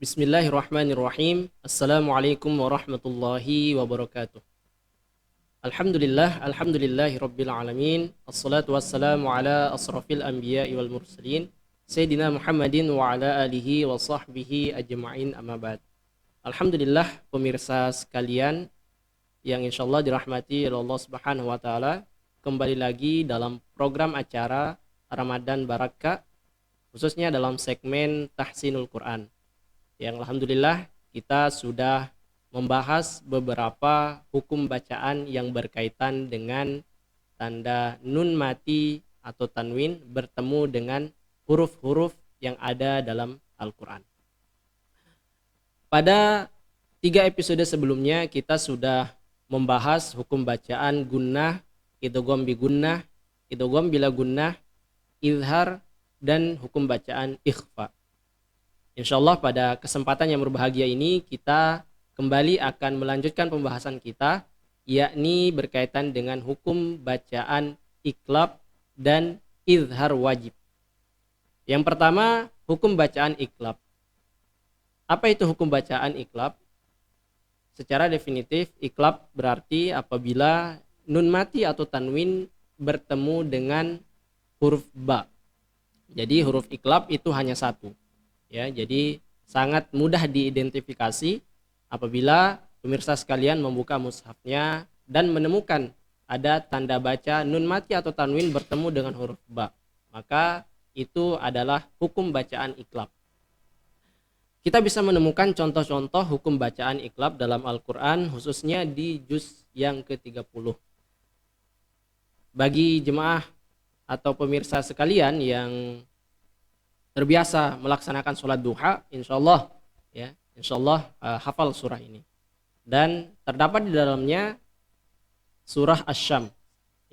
Bismillahirrahmanirrahim. Assalamualaikum warahmatullahi wabarakatuh. Alhamdulillahi rabbil alamin. Assalatu wassalamu ala asrafil anbiya'i wal mursalin Sayyidina Muhammadin wa ala alihi wa sahbihi ajma'in, amma ba'd. Alhamdulillah, pemirsa sekalian yang insyaallah dirahmati oleh Allah Subhanahu wa taala, kembali lagi dalam program acara Ramadan Barakah, khususnya dalam segmen Tahsinul Quran, yang alhamdulillah kita sudah membahas beberapa hukum bacaan yang berkaitan dengan tanda nun mati atau tanwin bertemu dengan huruf-huruf yang ada dalam Al-Quran. Pada 3 episode sebelumnya kita sudah membahas hukum bacaan gunnah, idgham bi gunnah, idgham bila gunnah, izhar, dan hukum bacaan ikhfa. Insyaallah pada kesempatan yang berbahagia ini kita kembali akan melanjutkan pembahasan kita, yakni berkaitan dengan hukum bacaan iqlab dan izhar wajib. Yang pertama, hukum bacaan iqlab. Apa itu hukum bacaan iqlab? Secara definitif, iqlab berarti apabila nun mati atau tanwin bertemu dengan huruf ba. Jadi huruf iqlab itu hanya satu. Ya, jadi sangat mudah diidentifikasi apabila pemirsa sekalian membuka mushafnya dan menemukan ada tanda baca nun mati atau tanwin bertemu dengan huruf ba, maka itu adalah hukum bacaan iqlab. Kita bisa menemukan contoh-contoh hukum bacaan iqlab dalam Al-Quran, khususnya di juz yang ke-30. Bagi jemaah atau pemirsa sekalian yang terbiasa melaksanakan sholat duha, insyaallah hafal surah ini, dan terdapat di dalamnya surah Asy-Syam,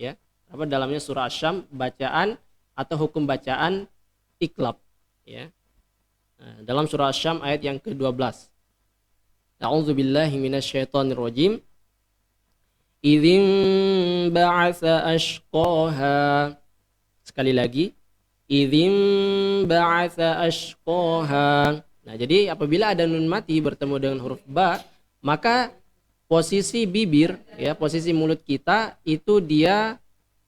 ya, terdapat dalamnya surah Asy-Syam bacaan atau hukum bacaan iqlab, ya. Nah, dalam surah Asy-Syam ayat yang ke-12, A'udzubillahi minasyaitonirrajim, idzin ba'atsa ashqaha. Sekali lagi, idzin ba'atsa ashqaha. Nah, jadi apabila ada nun mati bertemu dengan huruf ba, maka posisi bibir, ya, posisi mulut kita itu dia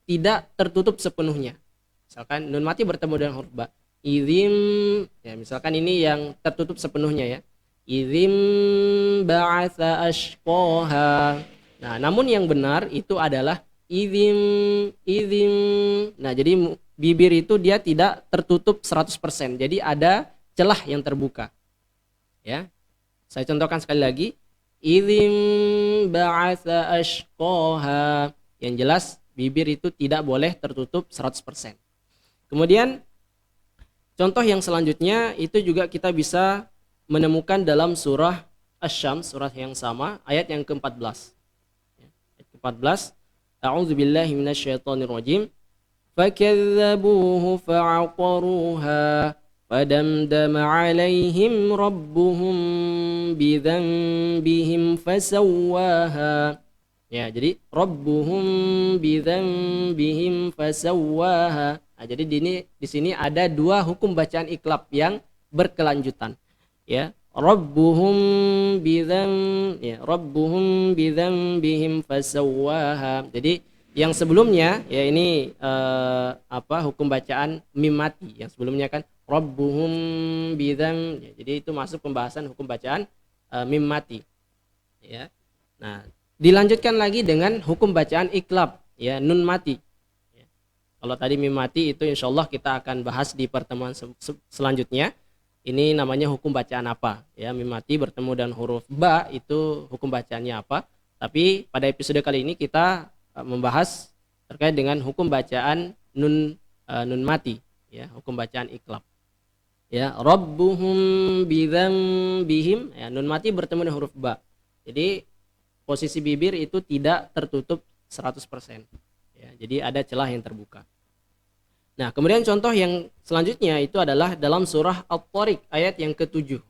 tidak tertutup sepenuhnya. Misalkan nun mati bertemu dengan huruf ba, idzin, ya, misalkan ini yang tertutup sepenuhnya, ya. Idzin ba'atsa ashqaha. Nah, namun yang benar itu adalah idzin. Nah, jadi bibir itu dia tidak tertutup 100%. Jadi ada celah yang terbuka. Ya. Saya contohkan sekali lagi. Idzin ba'atsa ashqaha. Yang jelas bibir itu tidak boleh tertutup 100%. Kemudian contoh yang selanjutnya itu juga kita bisa menemukan dalam surah Asy-Syams, surah yang sama, ayat yang ke-14. Ayat ke-14, A'udzubillahi minasyaitonirrajim. فَكَذَّبُوهُ فَعَقَرُوهَا فَدَمْدَمَ عَلَيْهِمْ رَبُّهُمْ بِذَنبِهِمْ فَسَوَّاهَا. Ya, jadi Rabbuhum bidzanbihim fasawwaha. Nah, jadi di sini ada dua hukum bacaan iqlab yang berkelanjutan. Ya, Rabbuhum bidzanbihim fasawwaha. Jadi yang sebelumnya, ya, ini hukum bacaan mim mati. Yang sebelumnya kan Rabbuhum bidzam, ya, jadi itu masuk pembahasan hukum bacaan mim mati. Ya. Nah, dilanjutkan lagi dengan hukum bacaan iqlab, ya, nun mati. Ya. Kalau tadi mim mati itu insyaallah kita akan bahas di pertemuan selanjutnya. Ini namanya hukum bacaan apa? Ya, mim mati bertemu dengan huruf ba itu hukum bacaannya apa? Tapi pada episode kali ini kita membahas terkait dengan hukum bacaan nun mati, ya, hukum bacaan iqlab. Ya, Rabbuhum bidzanbihim, ya, nun mati bertemu dengan huruf ba. Jadi posisi bibir itu tidak tertutup 100%. Ya, jadi ada celah yang terbuka. Nah, kemudian contoh yang selanjutnya itu adalah dalam surah At-Tariq ayat yang ke-7.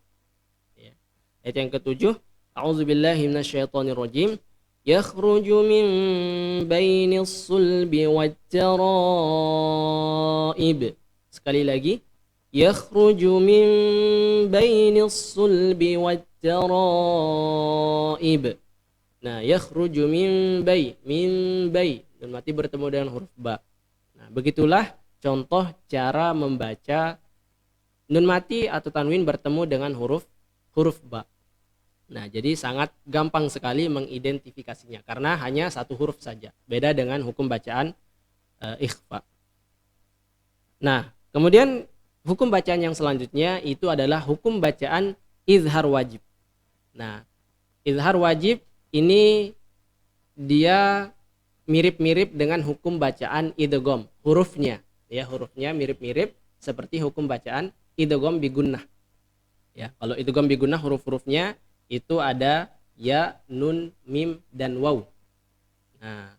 Ya, ayat yang ke-7, A'udzubillahi minasyaitonirrajim. Yakhruju min bainis sulbi wat taraib. Sekali lagi, yakhruju min bainis sulbi wat taraib. Nah, yakhruju min bay, nun mati bertemu dengan huruf ba. Nah, begitulah contoh cara membaca nun mati atau tanwin bertemu dengan huruf ba. Nah, jadi sangat gampang sekali mengidentifikasinya karena hanya satu huruf saja. Beda dengan hukum bacaan ikhfa. Nah, kemudian hukum bacaan yang selanjutnya itu adalah hukum bacaan izhar wajib. Nah, izhar wajib ini dia mirip-mirip dengan hukum bacaan idgham, hurufnya mirip-mirip seperti hukum bacaan idgham bi gunnah. Ya, kalau idgham bi gunnah huruf-hurufnya itu ada ya, nun, mim dan waw. Nah,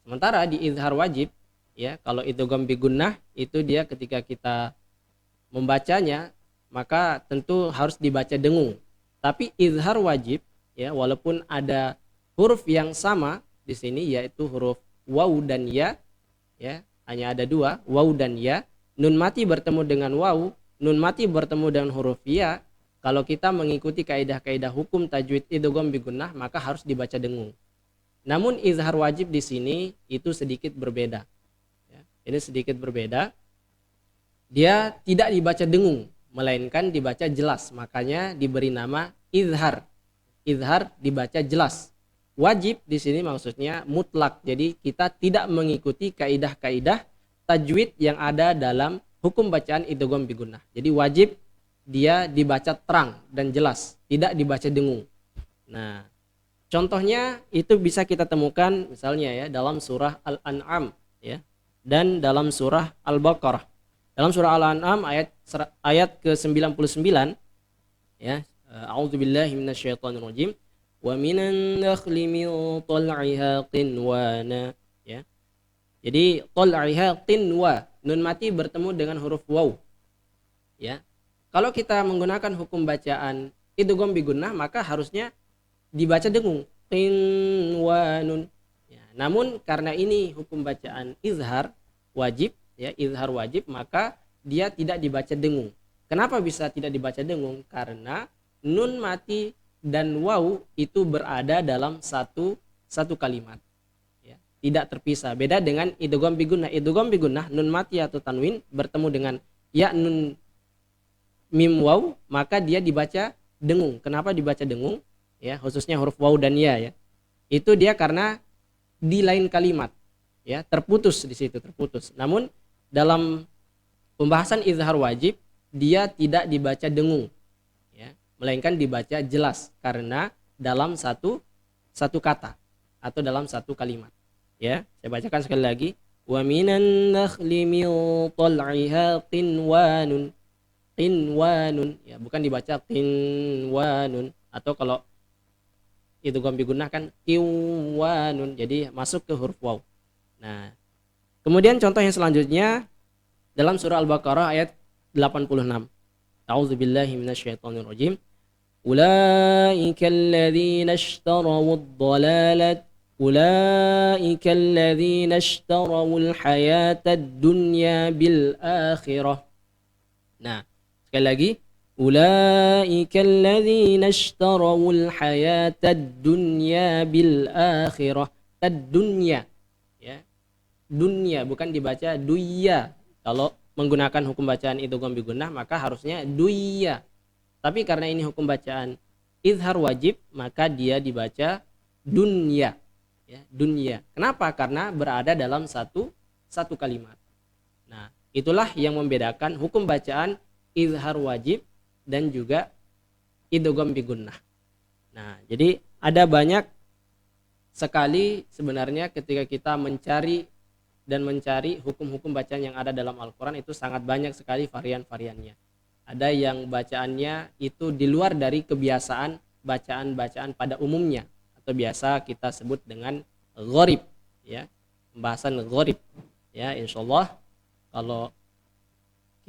sementara di izhar wajib ya, kalau idgham bi gunnah itu dia ketika kita membacanya maka tentu harus dibaca dengung. Tapi izhar wajib ya, walaupun ada huruf yang sama di sini yaitu huruf waw dan ya, hanya ada dua, waw dan ya. Nun mati bertemu dengan waw, nun mati bertemu dengan huruf ya. Kalau kita mengikuti kaidah-kaidah hukum tajwid idgham bi gunnah maka harus dibaca dengung. Namun izhar wajib di sini itu sedikit berbeda. Ya, ini sedikit berbeda. Dia tidak dibaca dengung, melainkan dibaca jelas. Makanya diberi nama izhar. Izhar dibaca jelas. Wajib di sini maksudnya mutlak. Jadi kita tidak mengikuti kaidah-kaidah tajwid yang ada dalam hukum bacaan idgham bi gunnah. Jadi wajib dia dibaca terang dan jelas, tidak dibaca dengung. Nah, contohnya itu bisa kita temukan misalnya ya dalam surah Al-An'am ya, dan dalam surah Al-Baqarah. Dalam surah Al-An'am ayat ke-99 ya, a'udzubillahi minasyaitonirrajim. Wa minan nakhli min tal'iha qinwana ya. Jadi tal'iha qinwa, nun mati bertemu dengan huruf waw. Ya. Kalau kita menggunakan hukum bacaan idgham bi gunnah maka harusnya dibaca dengung, qinwanun. Ya, namun karena ini hukum bacaan izhar wajib ya, izhar wajib, maka dia tidak dibaca dengung. Kenapa bisa tidak dibaca dengung? Karena nun mati dan waw itu berada dalam satu kalimat ya, tidak terpisah. Beda dengan idgham bi gunnah. Idgham bi gunnah nun mati atau tanwin bertemu dengan ya, nun, mim, waw, maka dia dibaca dengung. Kenapa dibaca dengung? Ya, khususnya huruf waw dan ya. Itu dia karena di lain kalimat ya, terputus di situ, terputus. Namun dalam pembahasan izhar wajib dia tidak dibaca dengung ya, melainkan dibaca jelas karena dalam satu kata atau dalam satu kalimat ya. Saya bacakan sekali lagi, wa minan nakhli min tal'iha qinwanun. Qinwanun ya, bukan dibaca qinwanun, atau kalau idgham bi gunnah kan qiwanun, jadi masuk ke huruf waw. Nah, kemudian contoh yang selanjutnya dalam surah Al-Baqarah ayat 86. A'udzubillahi minasyaitonirrajim. Ulaika alladzina ishtarawud dhalalat ulaika alladzina ishtarawul hayatad dunya bil akhirah. Nah, sekali lagi, ulaika alladzina ishtarawul hayatad dunya bil akhirah. Tad dunya ya. Dunya bukan dibaca duya. Kalau menggunakan hukum bacaan idgham bi gunnah maka harusnya duya. Tapi karena ini hukum bacaan izhar wajib maka dia dibaca dunya ya, dunya. Kenapa? Karena berada dalam satu kalimat. Nah, itulah yang membedakan hukum bacaan izhar wajib dan juga idgham bi gunnah. Nah, jadi ada banyak sekali sebenarnya ketika kita mencari hukum-hukum bacaan yang ada dalam Al-Quran, itu sangat banyak sekali varian-variannya. Ada yang bacaannya itu di luar dari kebiasaan bacaan-bacaan pada umumnya, atau biasa kita sebut dengan gharib ya, pembahasan gharib ya. Insyaallah kalau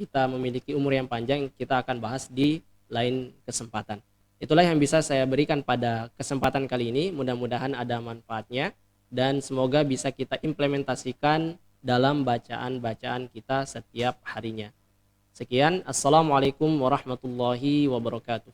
kita memiliki umur yang panjang kita akan bahas di lain kesempatan. Itulah yang bisa saya berikan pada kesempatan kali ini. Mudah-mudahan ada manfaatnya dan semoga bisa kita implementasikan dalam bacaan-bacaan kita setiap harinya. Sekian, assalamualaikum warahmatullahi wabarakatuh.